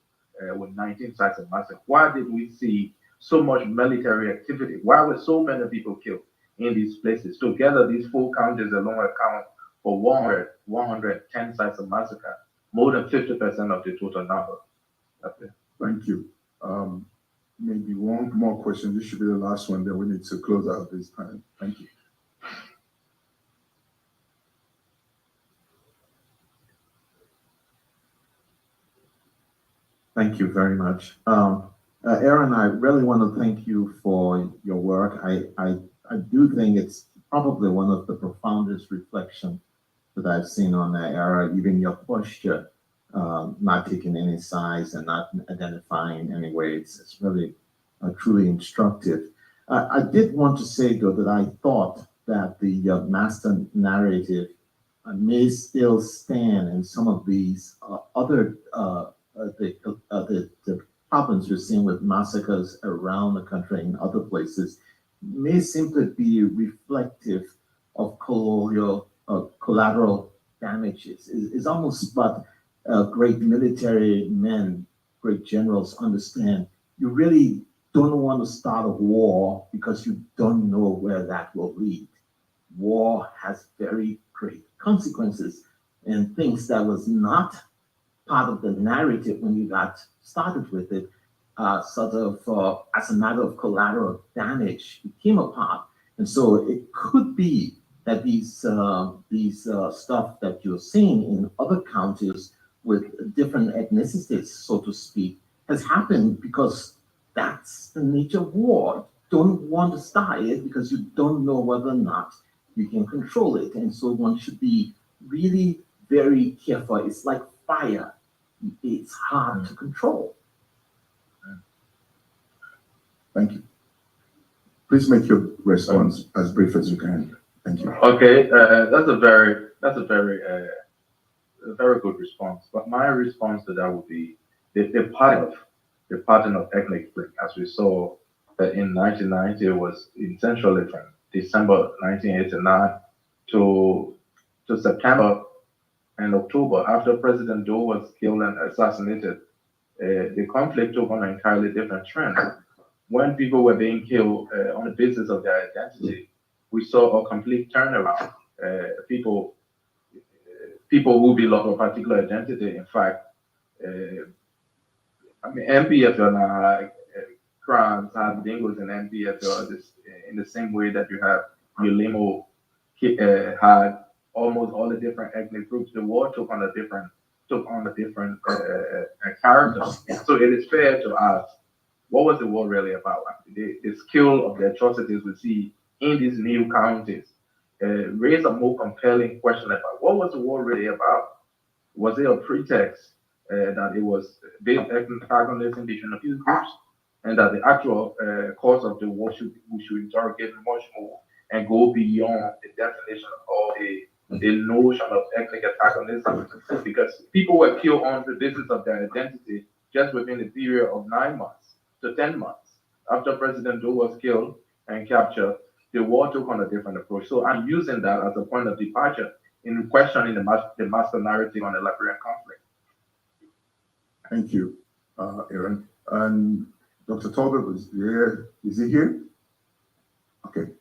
with 19 sites of massacre? Why did we see so much military activity? Why were so many people killed in these places? Together, these 4 counties alone account for 110 sites of massacre, more than 50% of the total number. Okay. Thank you. Maybe one more question. This should be the last one, then we need to close out this time. Thank you. Thank you very much. Aaron, I really want to thank you for your work. I do think it's probably one of the profoundest reflections that I've seen on that era, even your posture, not taking any sides and not identifying any way. It's really truly instructive. I did want to say, though, that I thought that the master narrative may still stand in some of these other the problems we're seeing with massacres around the country and other places may simply be reflective of colonial collateral damages. It's almost what great military men, great generals understand. You really don't want to start a war because you don't know where that will lead. War has very great consequences, and things that was not part of the narrative when you got started with it, sort of as a matter of collateral damage, became a part. And so it could be that these stuff that you're seeing in other counties with different ethnicities, so to speak, has happened because that's the nature of war. Don't want to start it because you don't know whether or not you can control it. And so one should be really very careful. It's like fire. It's hard to control. Thank you. Please make your response as brief as you can. Thank you. Okay, that's a very good response. But my response to that would be the pattern of ethnic split, as we saw in 1990, it was essentially from December 1989 to September and October, after President Doe was killed and assassinated. The conflict took on an entirely different trend. When people were being killed on the basis of their identity, we saw a complete turnaround. People who belong to a particular identity, in fact, MPFL now crimes have dingoes in MPFL in the same way that you have Ulimo had almost all the different ethnic groups. The war took on a different character. So it is fair to ask, what was the war really about? The scale of the atrocities we see in these new counties raise a more compelling question about what was the war really about? Was it a pretext that it was based antagonism between a few groups, and that the actual cause of the war we should interrogate much more and go beyond the definition of the notion of ethnic antagonism, because people were killed on the basis of their identity just within the period of 9 months to 10 months after President Doe was killed and captured. The war took on a different approach. So I'm using that as a point of departure in questioning the master narrative on the Liberian conflict. Thank you, Aaron. And Dr. Talbot was there. Is he here? Okay.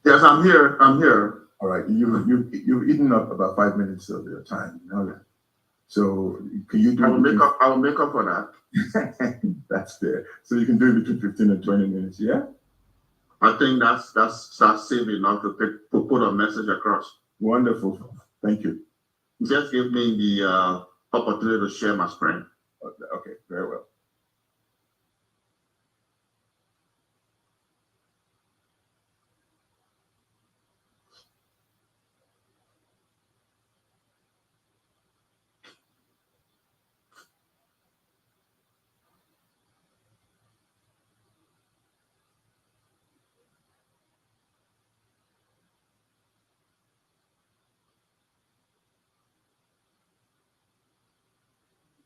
Yes, I'm here. I'm here. All right. You've eaten up about 5 minutes of your time. You know that. So can you do? I will make up for that. That's fair. So you can do it between 15 and 20 minutes. Yeah. I think that's safe enough to put a message across. Wonderful. Thank you. Just give me the opportunity to share my screen. Okay. Very well.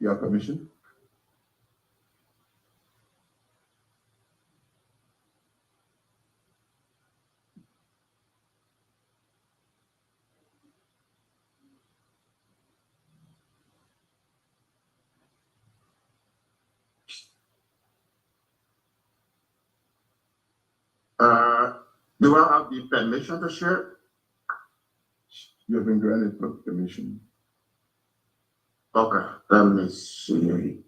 You have permission? Do I have the permission to share? You have been granted permission. Okay, let me see.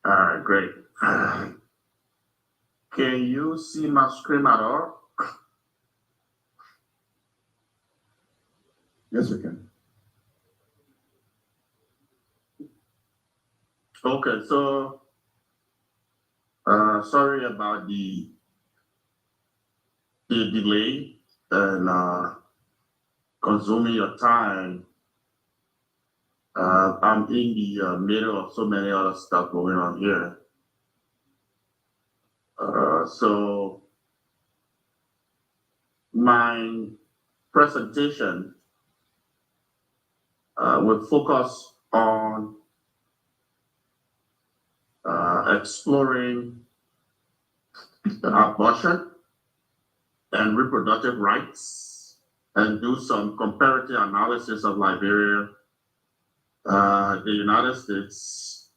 All right, great. Can you see my screen at all? Yes, we can. Okay, so sorry about the delay and consuming your time. I'm in the middle of so many other stuff going on here. So my presentation will focus on exploring abortion and reproductive rights, and do some comparative analysis of Liberia, the United States,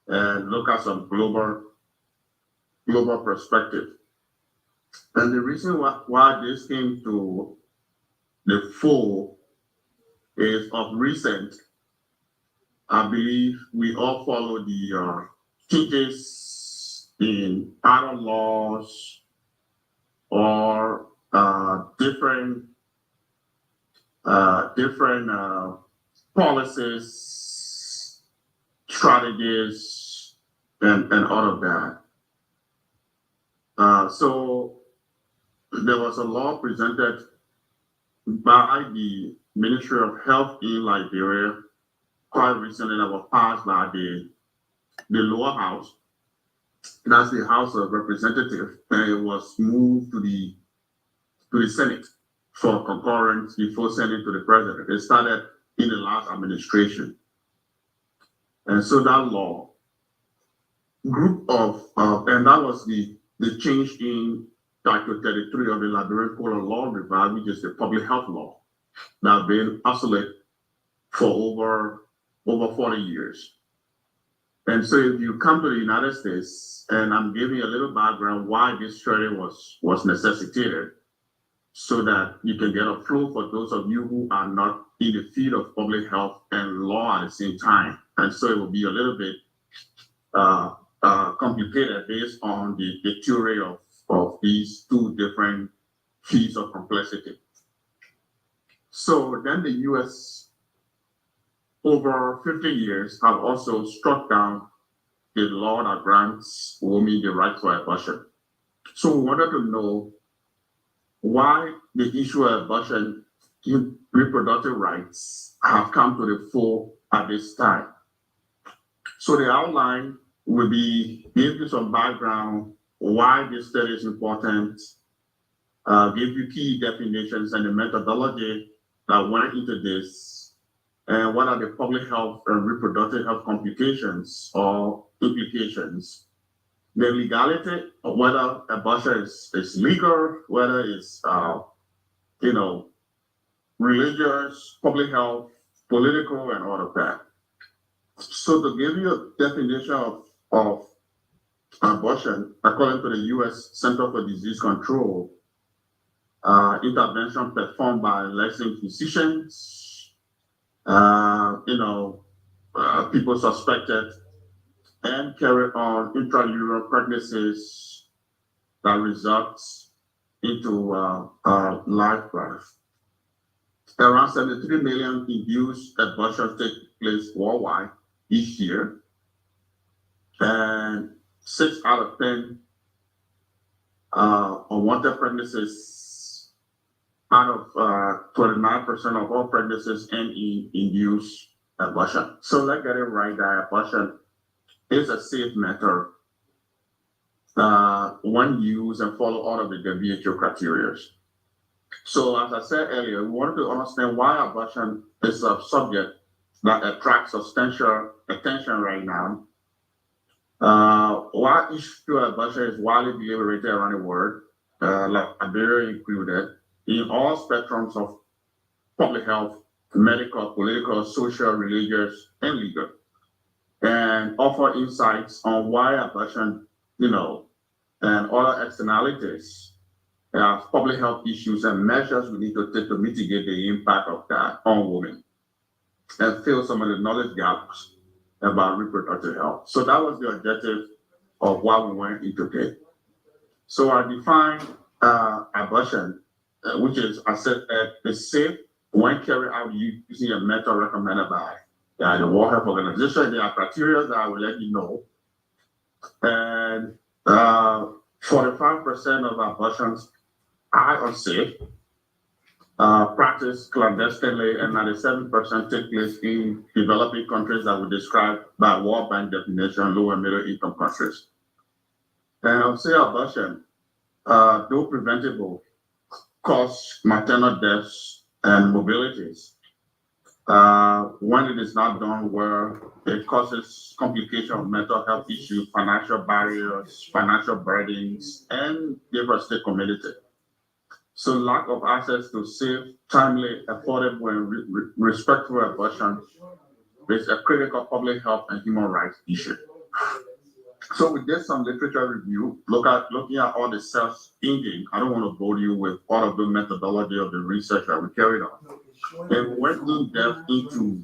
and look at some global perspective. And the reason why this came to the fore is of recent, I believe we all follow the changes in patent laws or different policies, strategies and all of that. So there was a law presented by the Ministry of Health in Liberia quite recently that was passed by the lower house. That's the House of Representatives, and it was moved to the Senate for concurrence before sending to the president. It started in the last administration. And so that law, group of, and that was the change in Title 33 of the Liberian Code of Law Revival, which is the public health law that has been obsolete for over 40 years. And so if you come to the United States, and I'm giving you a little background why this study was necessitated, so that you can get a flow for those of you who are not in the field of public health and law at the same time. And so it will be a little bit complicated based on the theory of these two different fields of complexity. So then the US, over 50 years, have also struck down the law that grants women the right to abortion. So we wanted to know why the issue of abortion in reproductive rights have come to the fore at this time. So the outline will be give you some background, why this study is important, give you key definitions and the methodology that went into this, and what are the public health and reproductive health complications or implications. The legality of whether abortion is legal, whether it's religious, public health, political, and all of that. So to give you a definition of abortion, according to the U.S. Center for Disease Control, intervention performed by licensed physicians, people suspected and carry on intrauterine pregnancies that results into live birth. Around 73 million induced abortions take place worldwide each year, and 6 out of 10 unwanted pregnancies, out of 29% of all pregnancies end in induced abortion. So let's get it right that abortion is a safe method when used and follow all of the WHO criteria. So as I said earlier, we wanted to understand why abortion is a subject that attracts substantial attention right now. Why issue of abortion is widely deliberated around the world, like Liberia included, in all spectrums of public health, medical, political, social, religious, and legal, and offer insights on why abortion, and other externalities, public health issues and measures we need to take to mitigate the impact of that on women and fill some of the knowledge gaps about reproductive health. So that was the objective of why we went into it. So I defined abortion, which is, I said, is safe when carried out using a method recommended by the World Health Organization. There are criteria that I will let you know. And 45% of abortions are unsafe, practiced clandestinely, and 97% take place in developing countries that we describe by World Bank definition, low and middle income countries. And I'll say abortion, though preventable, cause maternal deaths and mobilities. When it is not done well, it causes complications of mental health issues, financial barriers, financial burdens, and devastates community. So lack of access to safe, timely, affordable, and respectful abortion is a critical public health and human rights issue. So we did some literature review, looking at all the search engine. I don't want to bore you with all of the methodology of the research that we carried on. And we went in depth into,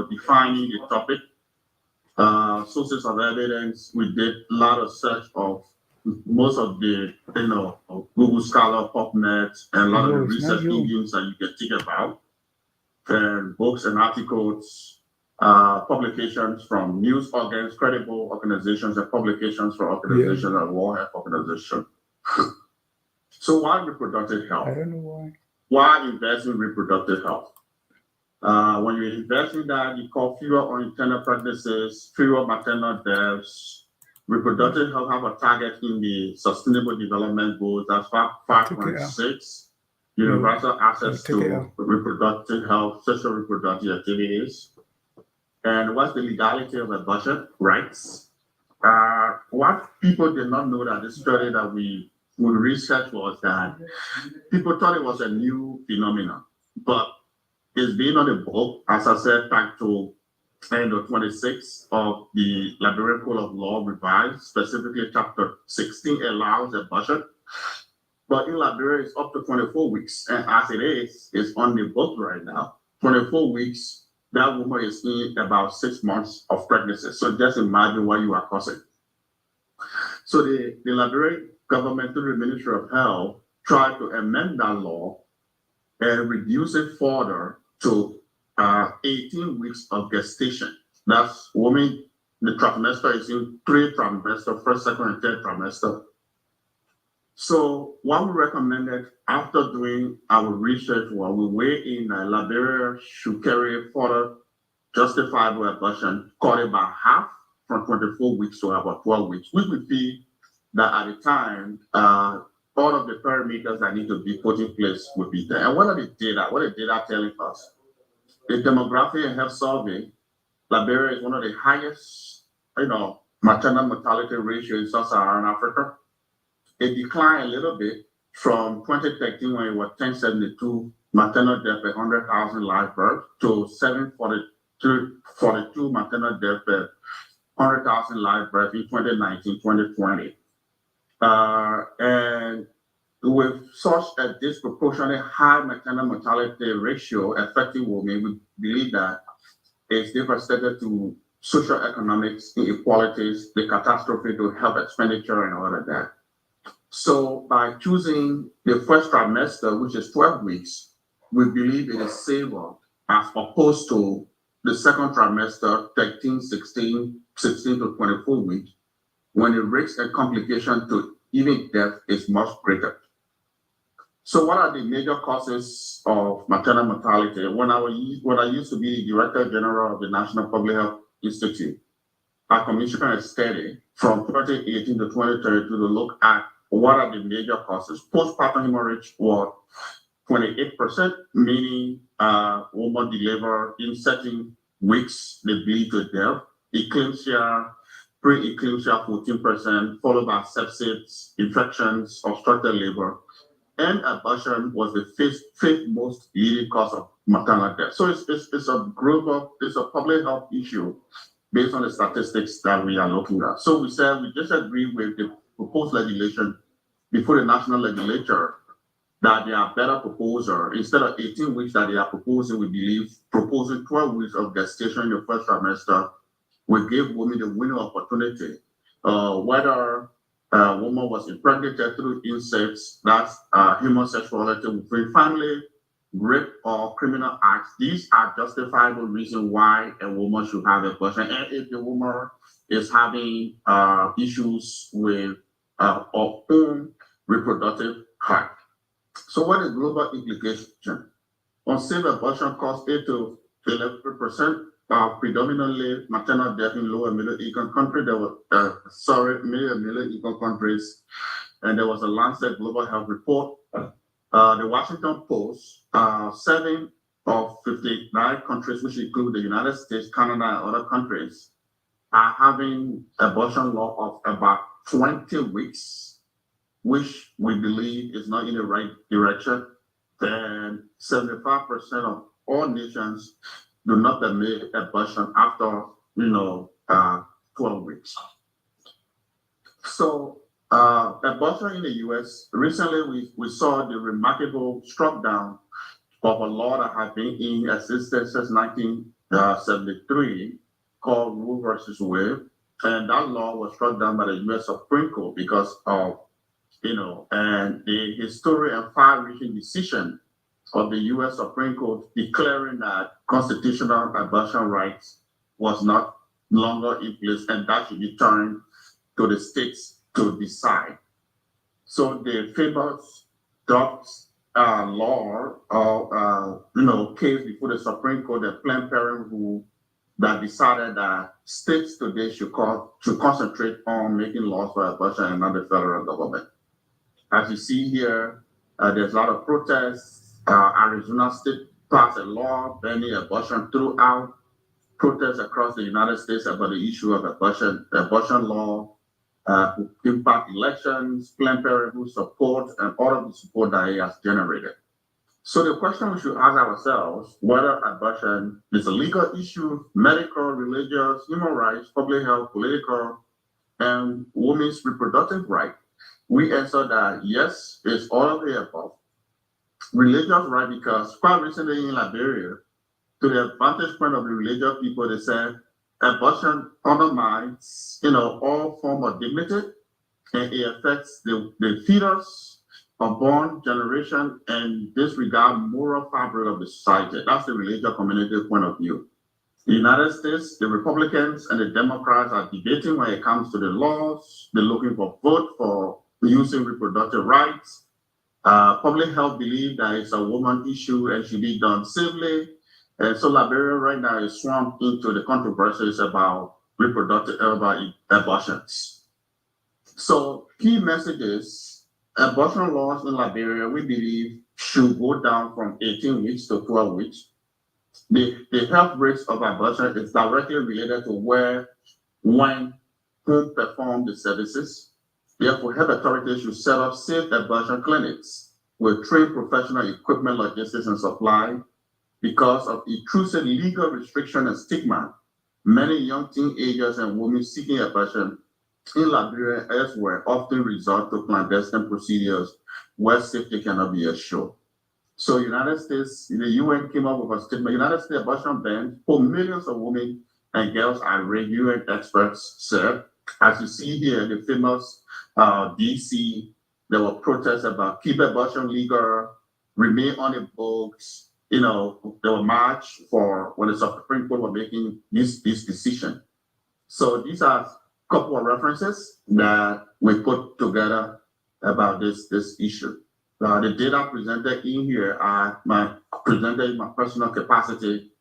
defining the topic, sources of evidence. We did a lot of search of most of the, Google Scholar, PubMed, and a lot of the research engines that you can think about, and books and articles, publications from news organs, credible organizations, and publications from organizations like World Health Organization. So why reproductive health? I don't know why. Why invest in reproductive health? When you invest in that, you call fewer unintended pregnancies, fewer maternal deaths. Reproductive health have a target in the Sustainable Development Goals. That's 5.6. Universal access to reproductive health, social reproductive activities. And what's the legality of abortion rights? What people did not know that this study that we researched was that people thought it was a new phenomenon, but it's been on the book, as I said, back to end of 26 of the Liberian Code of Law revised, specifically chapter 16 allows abortion. But in Liberia, it's up to 24 weeks. And as it is, it's on the book right now. 24 weeks, that woman is in about 6 months of pregnancy. So just imagine what you are causing. So the Liberian government, through the Ministry of Health, tried to amend that law and reduce it further to 18 weeks of gestation. That's women, the trimester is in 3 trimesters, first, second, and third trimester. So what we recommended after doing our research was we weigh in Liberia should carry further justifiable abortion, cut it by half from 24 weeks to about 12 weeks. We would feel that at the time, all of the parameters that need to be put in place would be there. And what are the data? What are the data telling us? The demographic and health survey, Liberia is one of the highest, maternal mortality ratio in sub-Saharan Africa. It declined a little bit from 2013 when it was 1072 maternal death per 100,000 live births to 742 maternal death per 100,000 live births in 2019, 2020. And with such a disproportionately high maternal mortality ratio affecting women, we believe that it's devastating to social economics inequalities, the catastrophe to health expenditure and all of that. So by choosing the first trimester, which is 12 weeks, we believe it is safer as opposed to the second trimester, 13, 16 to 24 weeks, when the risk and complication to even death is much greater. So what are the major causes of maternal mortality? When I used to be Director General of the National Public Health Institute, I commissioned a study from 2018 to 2032 to look at what are the major causes. Postpartum hemorrhage was 28%, meaning woman deliver in certain weeks, they bleed to death. Eclampsia, pre-eclampsia 14%, followed by sepsis, infections, obstructed labor. And abortion was the fifth most leading cause of maternal death. So it's a public health issue based on the statistics that we are looking at. So we said we disagree with the proposed legislation before the national legislature that they are better proposer. Instead of 18 weeks that they are proposing, we believe proposing 12 weeks of gestation in the first trimester will give women the winning opportunity, whether a woman was impregnated through incest, that's homosexuality within family, rape or criminal acts. These are justifiable reasons why a woman should have abortion. And if the woman is having issues with her own reproductive health. So what is global implication? Unsafe abortion costs 8 to 11%. Predominantly maternal death in low and middle income countries. There were middle income countries, and there was a Lancet Global Health Report. The Washington Post, 7 of 59 countries, which include the United States, Canada, and other countries, are having abortion law of about 20 weeks, which we believe is not in the right direction. And 75% of all nations do not permit abortion after 12 weeks. So abortion in the US, recently we saw the remarkable struck down of a law that had been in existence since 1973 called Roe versus Wade. And that law was struck down by the US Supreme Court because of, and the historic and far-reaching decision of the US Supreme Court declaring that constitutional abortion rights was not longer in place, and that should be turned to the states to decide. So the famous Dobbs law or case before the Supreme Court, the Planned Parenthood, that decided that states today should concentrate on making laws for abortion and not the federal government. As you see here, there's a lot of protests. Arizona State passed a law banning abortion throughout. Protests across the United States about the issue of abortion. The abortion law impact elections, Planned Parenthood support, and all of the support that it has generated. So the question we should ask ourselves, whether abortion is a legal issue, medical, religious, human rights, public health, political, and women's reproductive rights, we answer that yes, it's all of the above. Religious right, because quite recently in Liberia, to the vantage point of the religious people, they said abortion undermines, all form of dignity, and it affects the fetus, unborn generation, and disregard moral fabric of the society. That's the religious community point of view. The United States, the Republicans and the Democrats are debating when it comes to the laws. They're looking for vote for using reproductive rights. Public health believe that it's a woman issue and should be done civilly. And so Liberia right now is swamped into the controversies about abortions. So key messages. Abortion laws in Liberia, we believe, should go down from 18 weeks to 12 weeks. The health rates of abortion is directly related to where, when, who perform the services. Therefore, health authorities should set up safe abortion clinics with trained professional equipment, logistics, and supply. Because of intrusive legal restriction and stigma, many young teenagers and women seeking abortion in Liberia and elsewhere often resort to clandestine procedures where safety cannot be assured. So United States, the UN came up with a statement, United States abortion ban for millions of women and girls, UN experts said. As you see here, the famous DC, there were protests about keep abortion legal, remain on the books. There were march for when the Supreme Court were making this decision. So these are couple of references that we put together about this issue. The data presented in here are presented in my personal capacity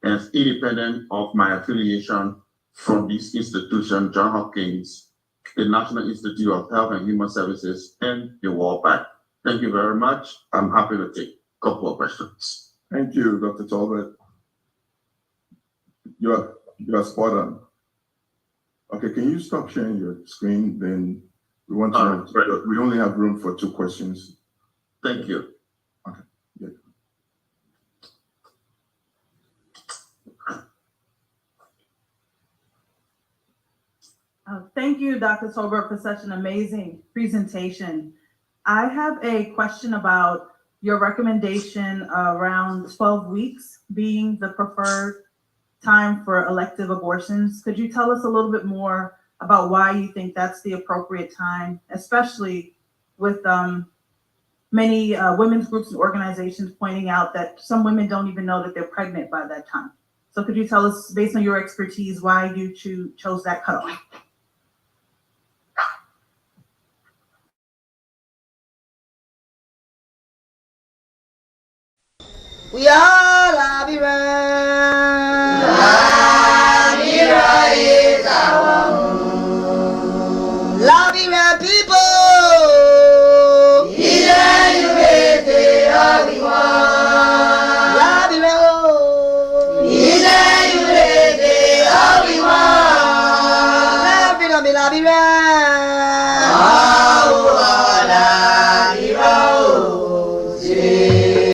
as independent of my affiliation from this institution, Johns Hopkins, the National Institute of Health and Human Services, and the World Bank. Thank you very much. I'm happy to take a couple of questions. Thank you, Dr. Talbot. You are spot on. Okay, can you stop sharing your screen? Then we want to know, we only have room for 2 questions. Thank you. Okay, good. Thank you, Dr. Tolbert, for such an amazing presentation. I have a question about your recommendation around 12 weeks being the preferred time for elective abortions. Could you tell us a little bit more about why you think that's the appropriate time, especially with many women's groups and organizations pointing out that some women don't even know that they're pregnant by that time. So could you tell us, based on your expertise, why you chose that cutoff? We are Liberian. Liberia is our home. Liberian people. Liberia.